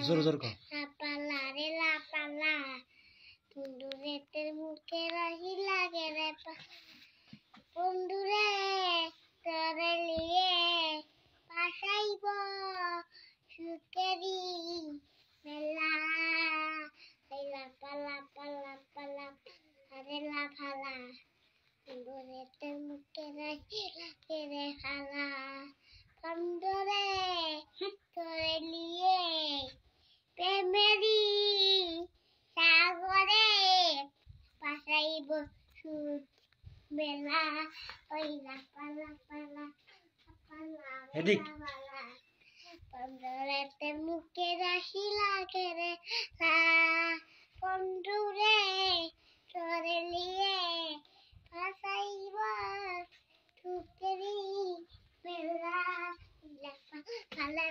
জোর জোর কর। লাপালা রে লাপালা বন্ধুরেতের মুখে রহি লাগে রে বন্ধুরে তোরে লিয়ে পাশাইব সুখেরি মেলা লাপালা পালা পালা আরে লাফালা বন্ধুরেতের মুখে রহি লাগে রে খালা বন্ধুরে তোরে লিয়ে প্রেমেরি সাগরে পাশাইব সুখ মেলা ওই লাপালা পালা পালা এদিক বন্ধুরেতে মুখে রাশি লাগে রে বন্ধুরে তোরে লিয়ে পাশাইব সুখেরি মেলা লাপালা